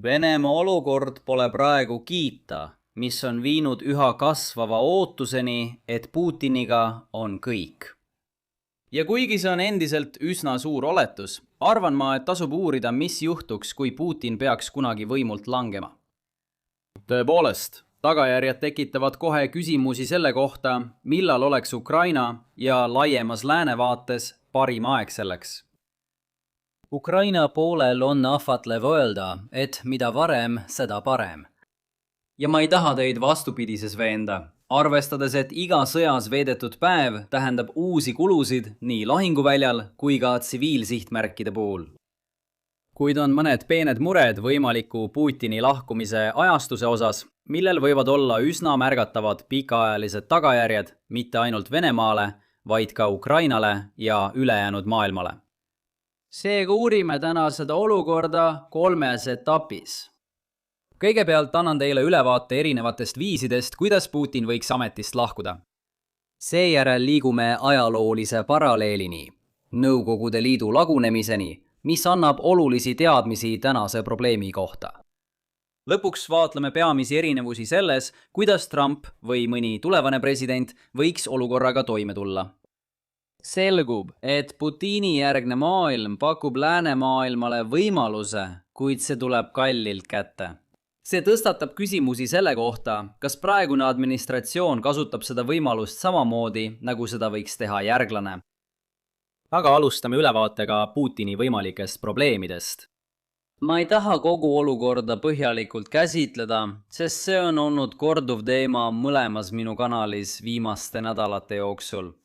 Venemaa olukord pole praegu kiita, mis on viinud üha kasvava ootuseni, et Putiniga on kõik. Ja kuigi see on endiselt üsna suur oletus, arvan ma, et tasub uurida, mis juhtuks, kui Putin peaks kunagi võimult langema. Tõepoolest, tagajärjed tekitavad kohe küsimusi selle kohta, millal oleks Ukraina ja laiemas läänevaates parim aeg selleks. Ukraina poolel on ahvatlev öelda, et mida varem, seda parem. Ja ma ei taha teid vastupidises veenda, arvestades, et iga sõjas veedetud päev tähendab uusi kulusid nii lahinguväljal kui ka tsiviilsihtmärkide puhul. Kuid on mõned peened mured võimaliku Putini lahkumise ajastuse osas, millel võivad olla üsna märgatavad pikaajalised tagajärjed mitte ainult Venemaale, vaid ka Ukrainale ja ülejäänud maailmale. Seega uurime täna seda olukorda 3 etapis. Kõigepealt annan teile ülevaate erinevatest viisidest, kuidas Putin võiks ametist lahkuda. Seejärel liigume ajaloolise paralleelini, Nõukogude Liidu lagunemiseni, mis annab olulisi teadmisi tänase probleemi kohta. Lõpuks vaatleme peamisi erinevusi selles, kuidas Trump või mõni tulevane president võiks olukorraga toime tulla. Selgub, et Putini järgne maailm pakub läänemaailmale võimaluse, kuid see tuleb kallilt kätte. See tõstatab küsimusi selle kohta, kas praegune administratsioon kasutab seda võimalust samamoodi, nagu seda võiks teha järglane. Aga alustame ülevaatega Putini võimalikest probleemidest. Ma ei taha kogu olukorda põhjalikult käsitleda, sest see on olnud korduv teema mõlemas minu kanalis viimaste nädalate jooksul.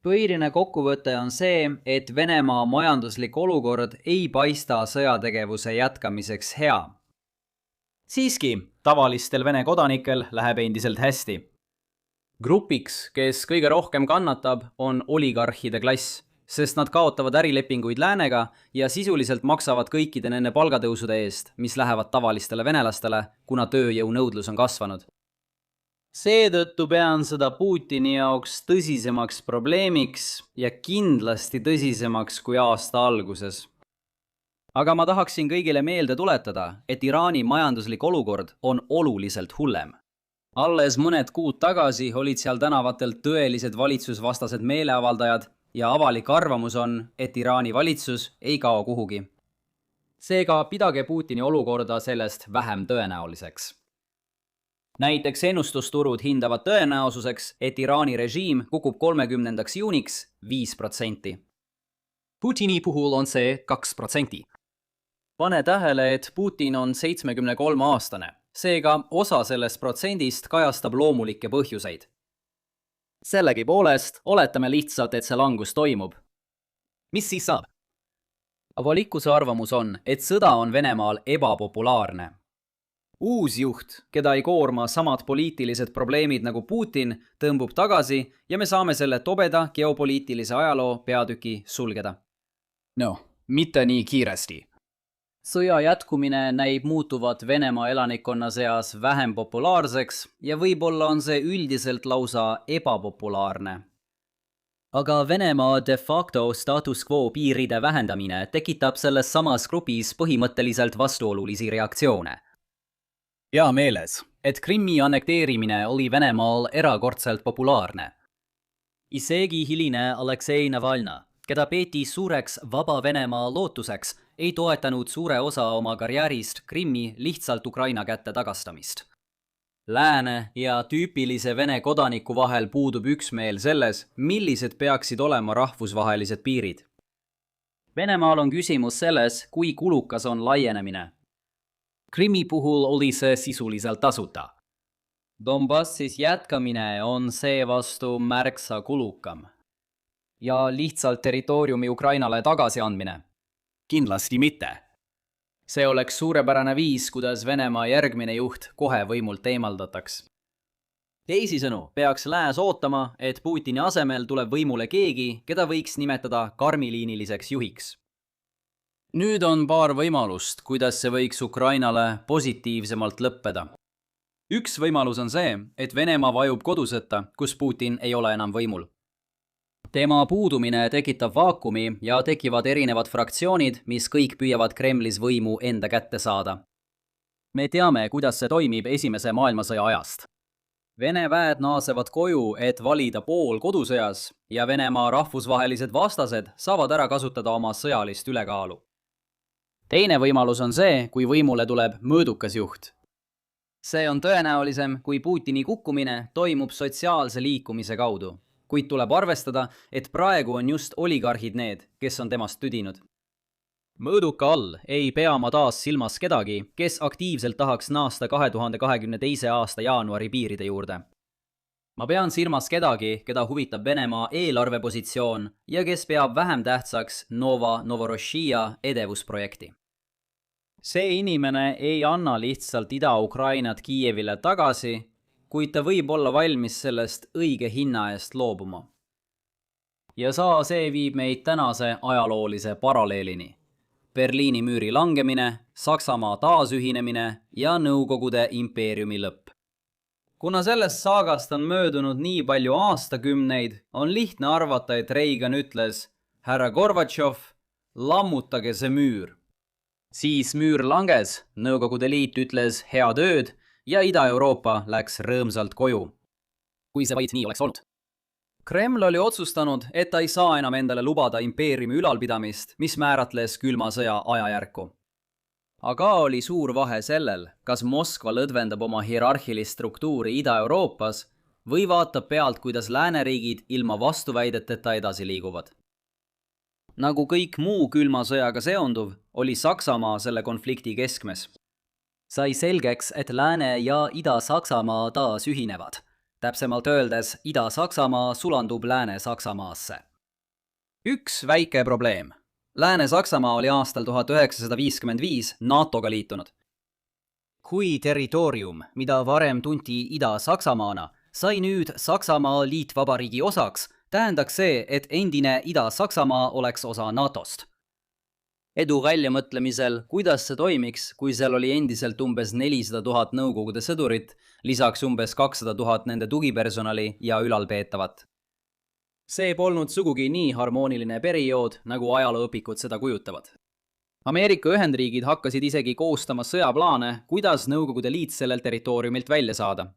Põhiline kokkuvõte on see, et Venemaa majanduslik olukord ei paista sõjategevuse jätkamiseks hea. Siiski, tavalistel Vene kodanikel läheb endiselt hästi. Grupiks, kes kõige rohkem kannatab, on oligarhide klass, sest nad kaotavad ärilepinguid läänega ja sisuliselt maksavad kõikide nende palgatõusude eest, mis lähevad tavalistele venelastele, kuna tööjõunõudlus on kasvanud. Seetõttu pean seda Putini jaoks tõsisemaks probleemiks ja kindlasti tõsisemaks kui aasta alguses. Aga ma tahaksin kõigile meelde tuletada, et Iraani majanduslik olukord on oluliselt hullem. Alles mõned kuud tagasi olid seal tänavatel tõelised valitsusvastased meeleavaldajad ja avalik arvamus on, et Iraani valitsus ei kao kuhugi. Seega pidage Putini olukorda sellest vähem tõenäoliseks. Näiteks ennustusturud hindavad tõenäosuseks, et Iraani režiim kukub 30. juuniks 5%. Putini puhul on see 2%. Pane tähele, et Putin on 73-aastane, seega osa sellest protsendist kajastab loomulikke põhjuseid. Sellegipoolest oletame lihtsalt, et see langus toimub. Mis siis saab? Avalikkuse arvamus on, et sõda on Venemaal ebapopulaarne. Uus juht, keda ei koorma samad poliitilised probleemid nagu Putin, tõmbub tagasi ja me saame selle tobeda geopoliitilise ajaloo peatüki sulgeda. Mitte nii kiiresti. Sõja jätkumine näib muutuvat Venemaa elanikkonna seas vähem populaarseks ja võib-olla on see üldiselt lausa ebapopulaarne. Aga Venemaa de facto status quo piiride vähendamine tekitab selles samas grupis põhimõtteliselt vastuolulisi reaktsioone. Hea meeles, et Krimmi annekteerimine oli Venemaal erakordselt populaarne. Isegi hiline Aleksei Navalna, keda peeti suureks vaba Venemaa lootuseks, ei toetanud suure osa oma karjäärist Krimmi lihtsalt Ukraina kätte tagastamist. Lääne ja tüüpilise Vene kodaniku vahel puudub üksmeel selles, millised peaksid olema rahvusvahelised piirid. Venemaal on küsimus selles, kui kulukas on laienemine. Krimmi puhul oli see sisuliselt tasuta. Donbassis jätkamine on seevastu märksa kulukam. Ja lihtsalt territooriumi Ukrainale tagasi andmine? Kindlasti mitte. See oleks suurepärane viis, kuidas Venemaa järgmine juht kohe võimult eemaldataks. Teisisõnu peaks lääs ootama, et Putini asemel tuleb võimule keegi, keda võiks nimetada karmiliiniliseks juhiks. Nüüd on paar võimalust, kuidas see võiks Ukrainale positiivsemalt lõppeda. Üks võimalus on see, et Venemaa vajub kodusõtta, kus Putin ei ole enam võimul. tema puudumine tekitab vaakumi ja tekivad erinevad fraktsioonid, mis kõik püüavad Kremlis võimu enda kätte saada. Me teame, kuidas see toimib Esimese maailmasõja ajast. Vene väed naasevad koju, et valida pool kodusõjas ja Venemaa rahvusvahelised vastased saavad ära kasutada oma sõjalist ülekaalu. Teine võimalus on see, kui võimule tuleb mõõdukas juht. See on tõenäolisem, kui Putini kukkumine toimub sotsiaalse liikumise kaudu, kuid tuleb arvestada, et praegu on just oligarhid need, kes on temast tüdinud. Mõõduka all ei pea ma taas silmas kedagi, kes aktiivselt tahaks naasta 2022. aasta jaanuari piiride juurde. Ma pean silmas kedagi, keda huvitab Venemaa eelarvepositsioon ja kes peab vähem tähtsaks Novorossija edevusprojekti. See inimene ei anna lihtsalt Ida-Ukrainat Kiievile tagasi, kuid ta võib olla valmis sellest õige hinna eest loobuma. Ja see viib meid tänase ajaloolise paralleelini. Berliini müüri langemine, Saksamaa taasühinemine ja Nõukogude impeeriumi lõpp. Kuna sellest saagast on möödunud nii palju aastakümneid, on lihtne arvata, et Reagan ütles, härra Gorbatšov, lammutage see müür. Siis müür langes, Nõukogude Liit ütles head ööd ja Ida-Euroopa läks rõõmsalt koju. Kui see vaid nii oleks olnud. Kreml oli otsustanud, et ta ei saa enam endale lubada impeeriumi ülalpidamist, mis määratles külma sõja ajajärku. Aga oli suur vahe sellel, kas Moskva lõdvendab oma hierarhilist struktuuri Ida-Euroopas või vaatab pealt, kuidas lääneriigid ilma vastuväideteta edasi liiguvad. Nagu kõik muu külma sõjaga seonduv, oli Saksamaa selle konflikti keskmes. Sai selgeks, et Lääne- ja Ida-Saksamaa taas ühinevad. Täpsemalt öeldes, Ida-Saksamaa sulandub Lääne-Saksamaasse. Üks väike probleem. Lääne-Saksamaa oli aastal 1955 NATO-ga liitunud. Kui territoorium, mida varem tunti Ida-Saksamaana, sai nüüd Saksamaa liitvabariigi osaks, tähendaks see, et endine Ida-Saksamaa oleks osa NATO-st. Edu väljamõtlemisel, kuidas see toimiks, kui seal oli endiselt umbes 400 000 Nõukogude sõdurit, lisaks umbes 200 000 nende tugipersonali ja ülalpeetavat. See polnud sugugi nii harmooniline periood, nagu ajalooõpikud seda kujutavad. Ameerika Ühendriigid hakkasid isegi koostama sõjaplaane, kuidas Nõukogude Liit sellel territooriumilt välja saada.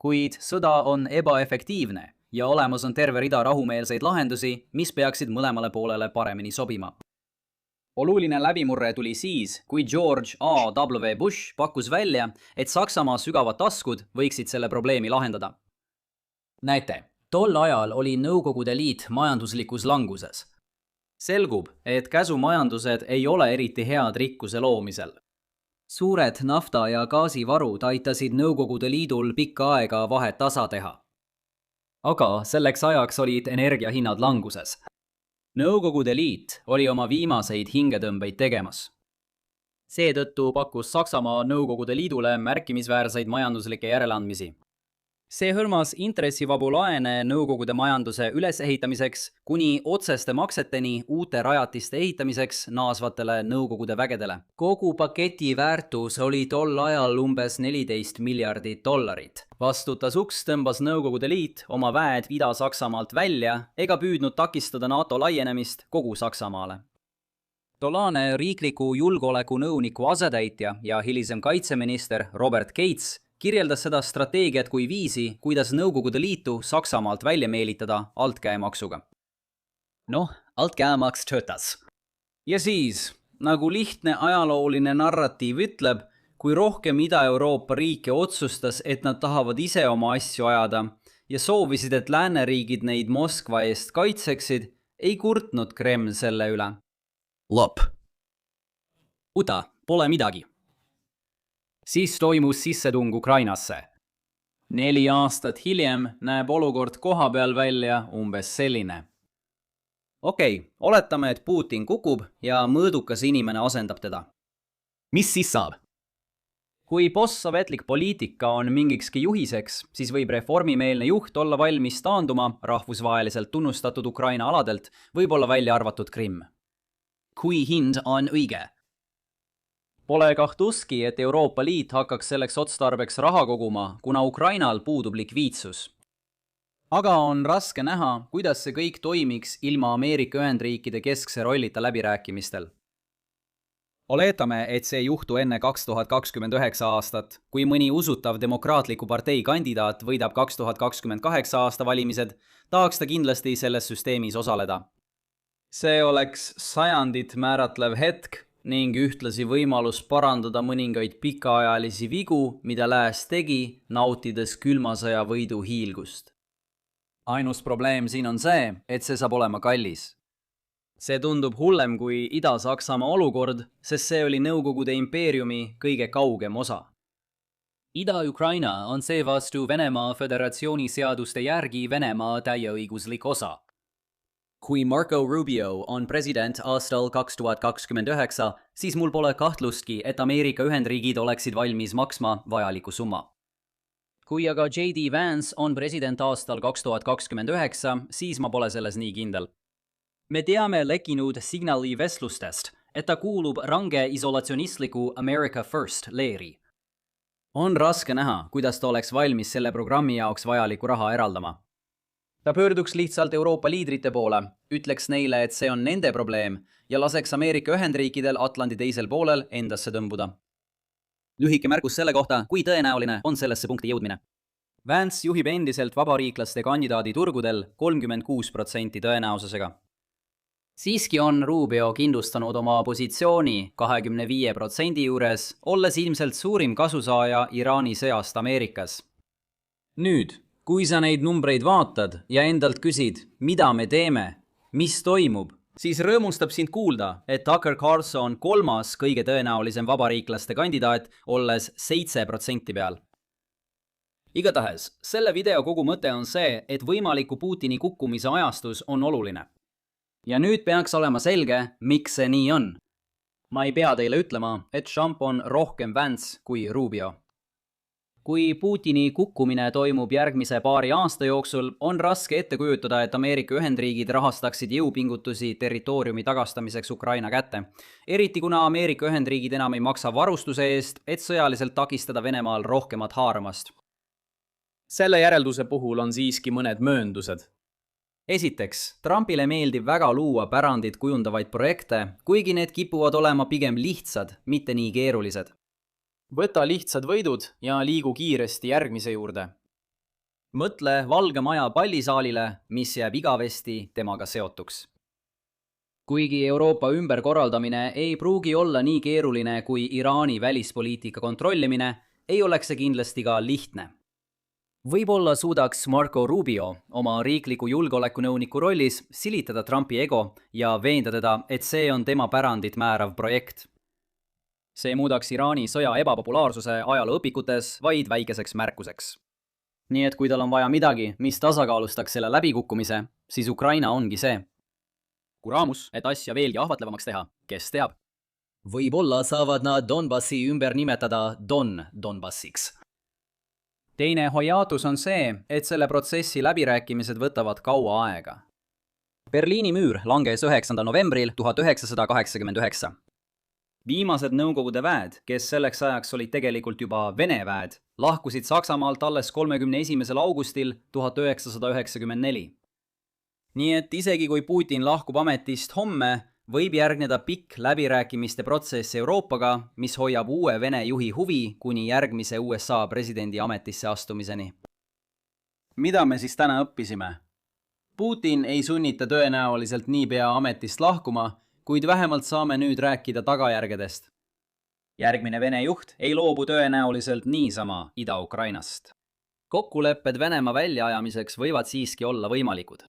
Kuid sõda on ebaefektiivne ja olemas on terve rida rahumeelseid lahendusi, mis peaksid mõlemale poolele paremini sobima. Oluline läbimurre tuli siis, kui George A. W. Bush pakkus välja, et Saksamaa sügavad taskud võiksid selle probleemi lahendada. Näete, tol ajal oli Nõukogude Liit majanduslikus languses. Selgub, et käsumajandused ei ole eriti head rikkuse loomisel. Suured nafta- ja gaasivarud aitasid Nõukogude Liidul pikka aega vahet tasa teha. Aga selleks ajaks olid energiahinnad languses. Nõukogude Liit oli oma viimaseid hingetõmbeid tegemas. Seetõttu pakkus Saksamaa Nõukogude Liidule märkimisväärseid majanduslikke järeleandmisi. See hõlmas intressivabu laene Nõukogude majanduse ülesehitamiseks kuni otseste makseteni uute rajatiste ehitamiseks naasvatele Nõukogude vägedele. Kogu paketi väärtus oli tol ajal umbes 14 miljardit dollarit. Vastutasuks tõmbas Nõukogude Liit oma väed Ida-Saksamaalt välja ega püüdnud takistada NATO laienemist kogu Saksamaale. Tollane riikliku julgeolekunõuniku asetäitja ja hilisem kaitseminister Robert Gates kirjeldas seda strateegiat kui viisi, kuidas Nõukogude Liitu Saksamaalt välja meelitada altkäemaksuga. Altkäemaks töötas. Ja siis, nagu lihtne ajalooline narratiiv ütleb, kui rohkem Ida-Euroopa riike otsustas, et nad tahavad ise oma asju ajada ja soovisid, et lääneriigid neid Moskva eest kaitseksid, ei kurtnud Kreml selle üle. Lõpp. Pole midagi. Siis toimus sissetung Ukrainasse. 4 aastat hiljem näeb olukord kohapeal välja umbes selline. Okei, oletame, et Putin kukub ja mõõdukas inimene asendab teda. Mis siis saab? Kui postsovetlik poliitika on mingikski juhiseks, siis võib reformimeelne juht olla valmis taanduma rahvusvaheliselt tunnustatud Ukraina aladelt, võib-olla välja arvatud Krimm. Kui hind on õige. Pole kahtluski, et Euroopa Liit hakkaks selleks otstarbeks raha koguma, kuna Ukrainal puudub likviidsus. aga on raske näha, kuidas see kõik toimiks ilma Ameerika Ühendriikide keskse rollita läbirääkimistel. Oletame, et see ei juhtu enne 2029 aastat, kui mõni usutav demokraatliku partei kandidaat võidab 2028 aasta valimised, tahaks ta kindlasti selles süsteemis osaleda. See oleks sajandit määratlev hetk ning ühtlasi võimalus parandada mõningaid pikaajalisi vigu, mida lääs tegi, nautides külma sõja võidu hiilgust. Ainus probleem siin on see, et see saab olema kallis. See tundub hullem kui Ida-Saksamaa olukord, sest see oli Nõukogude impeeriumi kõige kaugem osa. Ida-Ukraina on seevastu Venemaa Föderatsiooni seaduste järgi Venemaa täieõiguslik osa. Kui Marco Rubio on president aastal 2029, siis mul pole kahtlustki, et Ameerika Ühendriigid oleksid valmis maksma vajaliku summa. Kui aga J.D. Vance on president aastal 2029, siis ma pole selles nii kindel. Me teame lekkinud signaali vestlustest, et ta kuulub range isolatsionistliku America First leeri. On raske näha, kuidas ta oleks valmis selle programmi jaoks vajaliku raha eraldama. Ta pöörduks lihtsalt Euroopa liidrite poole, ütleks neile, et see on nende probleem ja laseks Ameerika Ühendriikidel Atlandi teisel poolel endasse tõmbuda. Lühike märkus selle kohta, kui tõenäoline on sellesse punkti jõudmine. Vance juhib endiselt vabariiklaste kandidaadi turgudel 36% tõenäosusega. Siiski on Rubio kindlustanud oma positsiooni 25% juures, olles ilmselt suurim kasusaaja Iraani sõjast Ameerikas. Nüüd, kui sa neid numbreid vaatad ja endalt küsid, mida me teeme, mis toimub, siis rõõmustab sind kuulda, et Tucker Carlson kolmas kõige tõenäolisem vabariiklaste kandidaat, olles 7% peal. Igatahes, selle video kogu mõte on see, et võimaliku Putini kukkumise ajastus on oluline. Ja nüüd peaks olema selge, miks see nii on. Ma ei pea teile ütlema, et Trump on rohkem Vance kui Rubio. Kui Putini kukkumine toimub järgmise paari aasta jooksul, on raske ette kujutada, et Ameerika Ühendriigid rahastaksid jõupingutusi territooriumi tagastamiseks Ukraina kätte. Eriti kuna Ameerika Ühendriigid enam ei maksa varustuse eest, et sõjaliselt takistada Venemaal rohkemat haaramast. Selle järelduse puhul on siiski mõned mööndused. Esiteks, Trumpile meeldib väga luua pärandit kujundavaid projekte, kuigi need kipuvad olema pigem lihtsad, mitte nii keerulised. Võta lihtsad võidud ja liigu kiiresti järgmise juurde. Mõtle Valge Maja pallisaalile, mis jääb igavesti temaga seotuks. Kuigi Euroopa ümberkorraldamine ei pruugi olla nii keeruline kui Iraani välispoliitika kontrollimine, ei oleks see kindlasti ka lihtne. Võib-olla suudaks Marco Rubio oma riikliku julgeolekunõuniku rollis silitada Trumpi ego ja veenda teda, et see on tema pärandit määrav projekt. See muudaks Iraani sõja ebapopulaarsuse ajalooõpikutes vaid väikeseks märkuseks. Nii et kui tal on vaja midagi, mis tasakaalustaks selle läbikukkumise, siis Ukraina ongi see. Kuramus, et asja veelgi ahvatlevamaks teha, kes teab. Võib-olla saavad nad Donbassi ümber nimetada Donbassiks. Teine hoiatus on see, et selle protsessi läbirääkimised võtavad kaua aega. Berliini müür langes 9. novembril 1989. Viimased Nõukogude väed, kes selleks ajaks olid tegelikult juba Vene väed, lahkusid Saksamaalt alles 31. augustil 1994. Nii et isegi kui Putin lahkub ametist homme, võib järgneda pikk läbirääkimiste protsess Euroopaga, mis hoiab uue Vene juhi huvi kuni järgmise USA presidendi ametisse astumiseni. Mida me siis täna õppisime? Putin ei sunnita tõenäoliselt niipea ametist lahkuma, kuid vähemalt saame nüüd rääkida tagajärgedest. Järgmine Vene juht ei loobu tõenäoliselt niisama Ida-Ukrainast. Kokkulepped Venemaa väljaajamiseks võivad siiski olla võimalikud.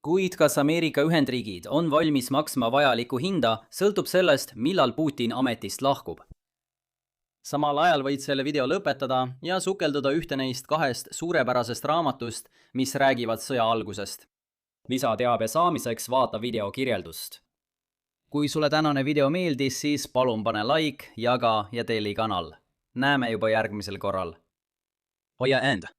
Kuid kas Ameerika Ühendriigid on valmis maksma vajalikku hinda, sõltub sellest, millal Putin ametist lahkub. Samal ajal võid selle video lõpetada ja sukelduda ühte neist kahest suurepärasest raamatust, mis räägivad sõja algusest. Lisateabe saamiseks vaata video kirjeldust. Kui sulle tänane video meeldis, siis palun pane like, jaga ja telli kanal. Näeme juba järgmisel korral. Hoia end!